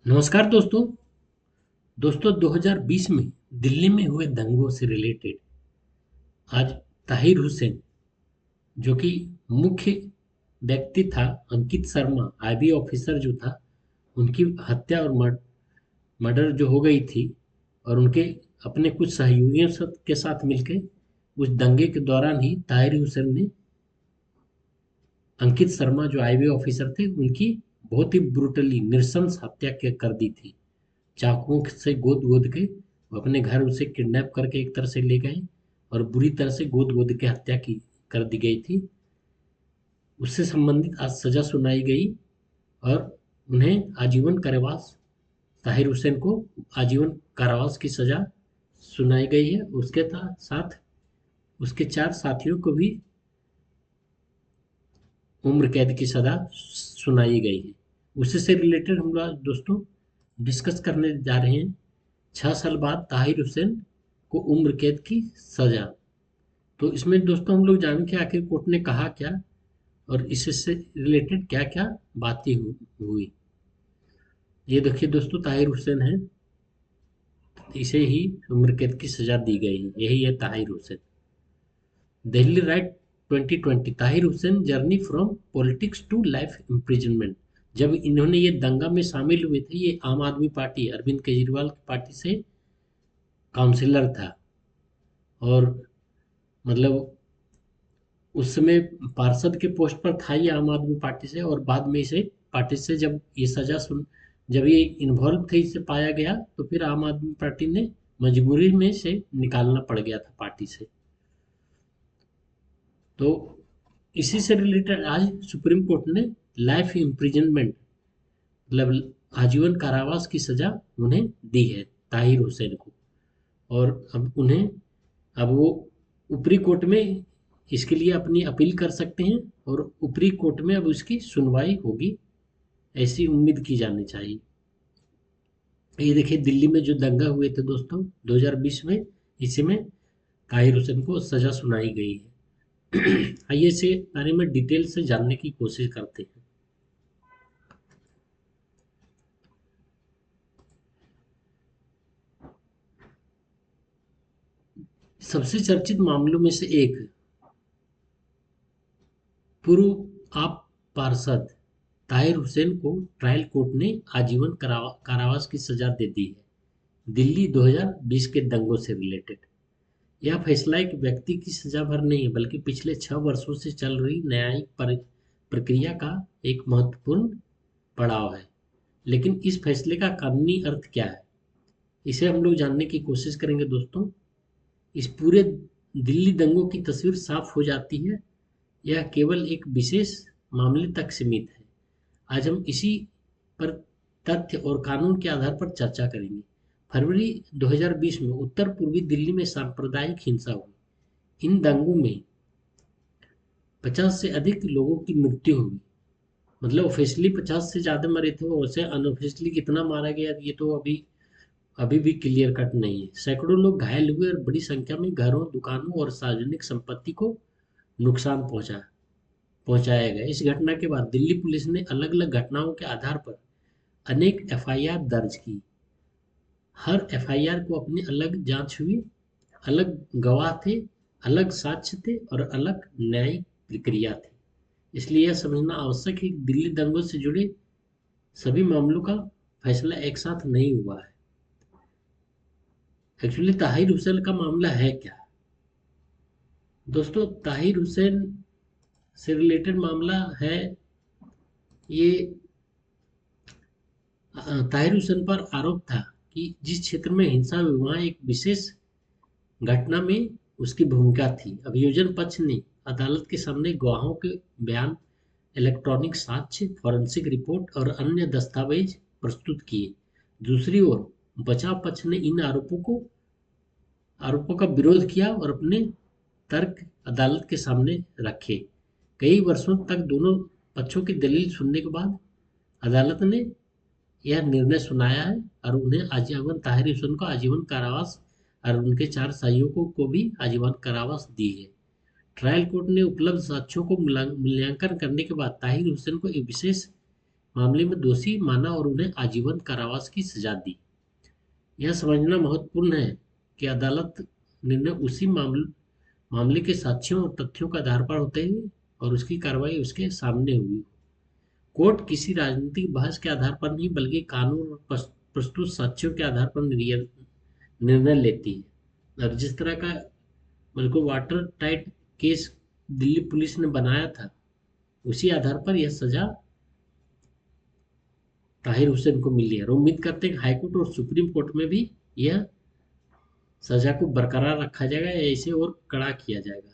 नमस्कार दोस्तों। 2020 में दिल्ली में हुए दंगों से रिलेटेड आज ताहिर हुसैन, जो कि मुख्य व्यक्ति था, अंकित शर्मा आईबी ऑफिसर जो था, उनकी हत्या और मर्डर जो हो गई थी, और उनके अपने कुछ सहयोगियों के साथ मिलकर उस दंगे के दौरान ही ताहिर हुसैन ने अंकित शर्मा जो आईबी ऑफिसर थे उनकी बहुत ही ब्रूटली नृशंस हत्या कर दी थी। चाकुओं से गोद गोद के वो अपने घर उसे किडनैप करके एक तरह से ले गए और बुरी तरह से गोद गोद के हत्या की कर दी गई थी। उससे संबंधित आज सजा सुनाई गई और उन्हें आजीवन कारावास, ताहिर हुसैन को आजीवन कारावास की सजा सुनाई गई है। उसके साथ उसके 4 साथियों को भी उम्र कैद की सजा सुनाई गई है। उसी से रिलेटेड हम लोग दोस्तों डिस्कस करने जा रहे हैं। 6 साल बाद ताहिर हुसैन को उम्र कैद की सजा। तो इसमें दोस्तों हम लोग जानेंगे आखिर कोर्ट ने कहा क्या और इससे रिलेटेड क्या क्या बातें हुई। ये देखिए दोस्तों, ताहिर हुसैन है, इसे ही उम्र कैद की सजा दी गई है। यही है Tahir Hussain. Delhi riot 2020, Tahir Hussain journey from politics to life imprisonment. जब इन्होंने ये दंगा में शामिल हुए थे, ये आम आदमी पार्टी अरविंद केजरीवाल की पार्टी से काउंसिलर था, और मतलब उस समय पार्षद के पोस्ट पर था ये आम आदमी पार्टी से, और बाद में इसे पार्टी से जब ये इन्वॉल्व थे, इसे पाया गया, तो फिर आम आदमी पार्टी ने मजबूरी में से निकालना पड़ गया था पार्टी से। तो इसी से रिलेटेड आज सुप्रीम कोर्ट ने लाइफ इम्प्रिजनमेंट, मतलब आजीवन कारावास की सजा उन्हें दी है ताहिर हुसैन को। और अब वो ऊपरी कोर्ट में इसके लिए अपनी अपील कर सकते हैं, और ऊपरी कोर्ट में अब उसकी सुनवाई होगी, ऐसी उम्मीद की जानी चाहिए। ये देखिए दिल्ली में जो दंगा हुए थे दोस्तों 2020 में, इसी में ताहिर हुसैन को सजा सुनाई गई है। आइए इसे बारे में डिटेल से जानने की कोशिश करते हैं। सबसे चर्चित मामलों में से एक, पूर्व आप पार्षद ताहिर हुसैन को ट्रायल कोर्ट ने आजीवन कारावास की सजा दे दी है, दिल्ली 2020 के दंगों से रिलेटेड। यह फैसला एक व्यक्ति की सजा भर नहीं है, बल्कि पिछले 6 वर्षों से चल रही न्यायिक प्रक्रिया का एक महत्वपूर्ण पड़ाव है। लेकिन इस फैसले का कानूनी अर्थ क्या है, इसे हम लोग जानने की कोशिश करेंगे दोस्तों। इस पूरे दिल्ली दंगों की तस्वीर साफ हो जाती है, यह केवल एक विशेष मामले तक सीमित है। आज हम इसी पर तथ्य और कानून के आधार पर चर्चा करेंगे। फरवरी 2020 में उत्तर पूर्वी दिल्ली में सांप्रदायिक हिंसा हुई। इन दंगों में 50 से अधिक लोगों की मृत्यु हुई। मतलब ऑफिशियली 50 से ज़्यादा मरे थे, वैसे अनऑफिशियली कितना मारा गया ये तो अभी अभी भी क्लियर कट नहीं है। सैकड़ों लोग घायल हुए और बड़ी संख्या में घरों, दुकानों और सार्वजनिक संपत्ति को नुकसान पहुंचाया गया। इस घटना के बाद दिल्ली पुलिस ने अलग अलग घटनाओं के आधार पर अनेक एफआईआर दर्ज की। हर एफआईआर को अपनी अलग जांच हुई, अलग गवाह थे, अलग साक्ष्य थे और अलग न्यायिक प्रक्रिया थी। इसलिए यह समझना आवश्यक है कि दिल्ली दंगों से जुड़े सभी मामलों का फैसला एक साथ नहीं हुआ है। एक्चुअली ताहिर हुसैन का मामला है क्या दोस्तों? ताहिर हुसैन से रिलेटेड मामला है ये। ताहिर हुसैन पर आरोप था कि जिस क्षेत्र में हिंसा हुई वहां एक विशेष घटना में उसकी भूमिका थी। अभियोजन पक्ष ने अदालत के सामने गवाहों के बयान, इलेक्ट्रॉनिक साक्ष्य, फॉरेंसिक रिपोर्ट और अन्य दस्तावेज प्रस्तुत किए। दूसरी ओर बचाव पक्ष ने इन आरोपों का विरोध किया और अपने तर्क अदालत के सामने रखे। कई वर्षों तक दोनों पक्षों की दलील सुनने के बाद अदालत ने यह निर्णय सुनाया है और उन्हें आजीवन, ताहिर हुसैन को आजीवन कारावास और उनके 4 सहयोगियों को भी आजीवन कारावास दी है। ट्रायल कोर्ट ने उपलब्ध साक्ष्यों को मूल्यांकन करने के बाद ताहिर हुसैन को एक विशेष मामले में दोषी माना और उन्हें आजीवन कारावास की सजा दी। यह समझना महत्वपूर्ण है कि अदालत निर्णय उसी मामले के साक्ष्यों और तथ्यों का आधार पर होते हैं और उसकी कार्रवाई उसके सामने हुई। कोर्ट किसी राजनीतिक बहस के आधार पर नहीं बल्कि कानून और प्रस्तुत साक्ष्यों के आधार पर निर्णय लेती है। और जिस तरह का बिल्कुल water tight case Delhi police ने बनाया था, उसी आधार पर यह सजा ताहिर हुसैन को मिली है और उम्मीद करते हैं कि हाईकोर्ट और सुप्रीम कोर्ट में भी यह सजा को बरकरार रखा जाएगा या इसे और कड़ा किया जाएगा।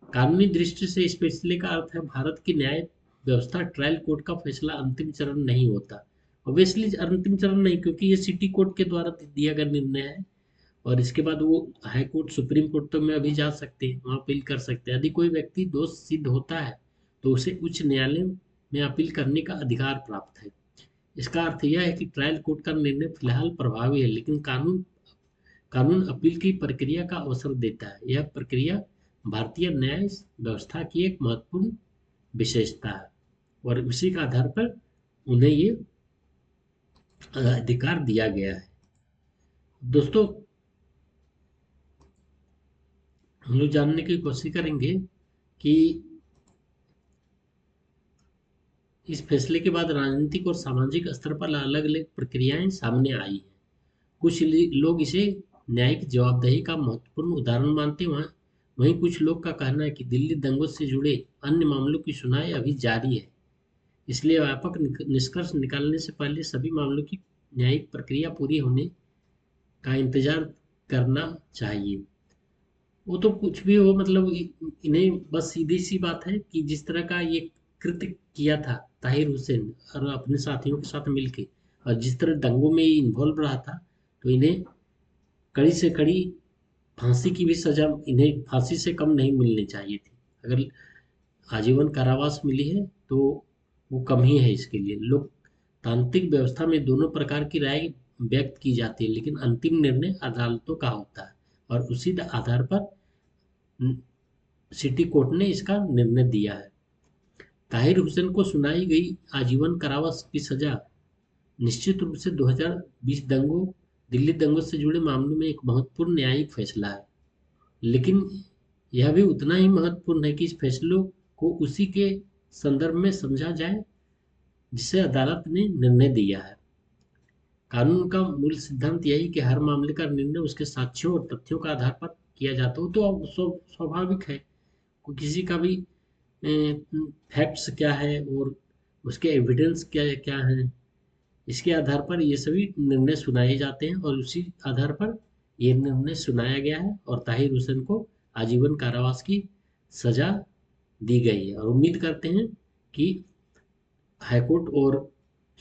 कानूनी दृष्टि से इस फैसले का अर्थ है भारत की न्याय व्यवस्था ट्रायल कोर्ट का फैसला अंतिम चरण नहीं होता। ऑब्वियसली अंतिम चरण नहीं, क्योंकि ये सिटी कोर्ट के द्वारा दिया गया निर्णय है और इसके बाद वो हाई कोर्ट सुप्रीम कोर्ट तो में अभी जा सकते हैं, वहाँ अपील कर सकते हैं। यदि कोई व्यक्ति दोष सिद्ध होता है तो उसे उच्च न्यायालय में अपील करने का अधिकार प्राप्त है। इसका अर्थ यह है कि ट्रायल कोर्ट का निर्णय फिलहाल प्रभावी है, लेकिन कानून अपील की प्रक्रिया का अवसर देता है। यह प्रक्रिया भारतीय न्याय व्यवस्था की एक महत्वपूर्ण विशेषता है और उसी के आधार पर उन्हें ये अधिकार दिया गया है। दोस्तों, हम लोग जानने की कोशिश करेंगे कि इस फैसले के बाद राजनीतिक और सामाजिक स्तर पर अलग अलग प्रक्रियाएं सामने आई हैं। कुछ लोग इसे न्यायिक जवाबदेही का महत्वपूर्ण उदाहरण मानते हैं। वहीं कुछ लोग का कहना है कि दिल्ली दंगों से जुड़े अन्य मामलों की सुनवाई अभी जारी है, इसलिए व्यापक निष्कर्ष निकालने से पहले सभी मामलों की न्यायिक प्रक्रिया पूरी होने का इंतजार करना चाहिए। वो तो कुछ भी हो, मतलब इन्हें बस सीधी सी बात है कि जिस तरह का ये कृत्य किया था ताहिर हुसैन और अपने साथियों के साथ मिलके, और जिस तरह दंगों में इन्वॉल्व रहा था, तो इन्हें कड़ी से कड़ी फांसी की भी सजा, इन्हें फांसी से कम नहीं मिलनी चाहिए थी। अगर आजीवन कारावास मिली है तो वो कम ही है इसके लिए। लोकतांत्रिक व्यवस्था में दोनों प्रकार की राय व्यक्त की जाती है, लेकिन अंतिम निर्णय अदालतों का होता है और उसी आधार पर सिटी कोर्ट ने इसका निर्णय दिया है। ताहिर हुसैन को सुनाई गई आजीवन कारावास की सजा निश्चित रूप से 2020 दिल्ली दंगों से जुड़े मामलों में एक महत्वपूर्ण न्यायिक फैसला है, लेकिन यह भी उतना ही महत्वपूर्ण है कि इस फैसलों को उसी के संदर्भ में समझा जाए जिसे अदालत ने निर्णय दिया है। कानून का मूल सिद्धांत यही कि हर मामले का निर्णय उसके साक्ष्यों और तथ्यों का आधार पर किया जाता हो, तो अब स्वाभाविक है किसी का भी फैक्ट्स क्या है और उसके एविडेंस क्या क्या है, इसके आधार पर ये सभी निर्णय सुनाए जाते हैं और उसी आधार पर ये निर्णय सुनाया गया है और ताहिर हुसैन को आजीवन कारावास की सजा दी गई है। और उम्मीद करते हैं कि हाईकोर्ट और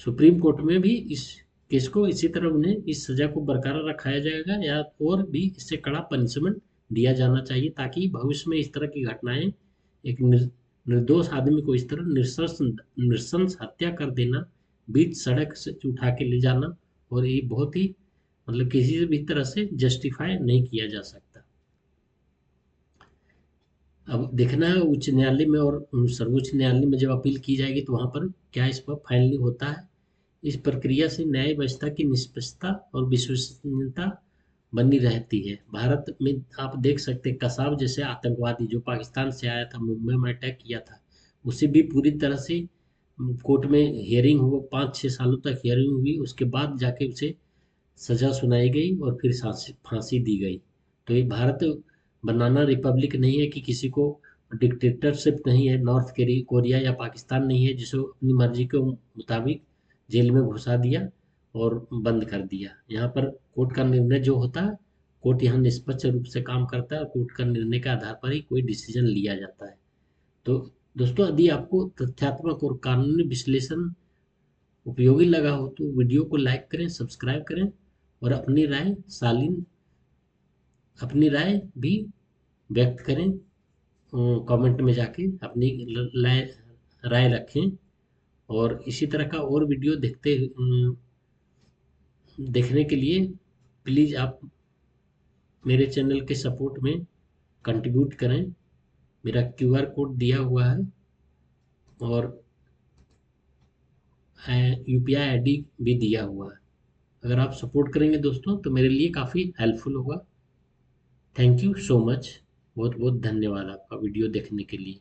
सुप्रीम कोर्ट में भी इस केस को इसी तरह उन्हें इस सजा को बरकरार रखाया जाएगा या और भी इससे कड़ा पनिशमेंट दिया जाना चाहिए, ताकि भविष्य में इस तरह की घटनाएं, एक निर्दोष आदमी को इस तरह नृशंस हत्या कर देना, बीच सड़क से उठा के ले जाना, और ये बहुत ही मतलब किसी भी तरह से जस्टिफाई नहीं किया जा सकता। अब देखना है उच्च न्यायालय में और सर्वोच्च न्यायालय में जब अपील की जाएगी तो वहां पर क्या इस पर फाइनली होता है। इस प्रक्रिया से न्याय व्यवस्था की निष्पक्षता और विश्वसनीयता बनी रहती है। भारत में आप देख सकते हैं कसाब जैसे आतंकवादी जो पाकिस्तान से आया था, मुंबई में अटैक किया था, उसे भी पूरी तरह से कोर्ट में हियरिंग हुआ, 5-6 सालों तक हियरिंग हुई, उसके बाद जाके उसे सजा सुनाई गई और फिर फांसी दी गई। तो ये भारत बनाना रिपब्लिक नहीं है कि किसी को डिक्टेटरशिप नहीं है, नॉर्थ कोरिया या पाकिस्तान नहीं है जिसको अपनी मर्जी के मुताबिक जेल में घुसा दिया और बंद कर दिया। यहाँ पर कोर्ट का निर्णय जो होता है, कोर्ट यहाँ निष्पक्ष रूप से काम करता है और कोर्ट का निर्णय के आधार पर ही कोई डिसीजन लिया जाता है। तो दोस्तों, यदि आपको तथ्यात्मक और कानूनी विश्लेषण उपयोगी लगा हो तो वीडियो को लाइक करें, सब्सक्राइब करें और अपनी राय भी व्यक्त करें। कमेंट में जाके अपनी राय रखें और इसी तरह का और वीडियो देखने के लिए प्लीज़ आप मेरे चैनल के सपोर्ट में कंट्रीब्यूट करें। मेरा QR कोड दिया हुआ है और यूपीआई आईडी भी दिया हुआ है। अगर आप सपोर्ट करेंगे दोस्तों तो मेरे लिए काफ़ी हेल्पफुल होगा। Thank you so much. बहुत बहुत धन्यवाद आपका वीडियो देखने के लिए।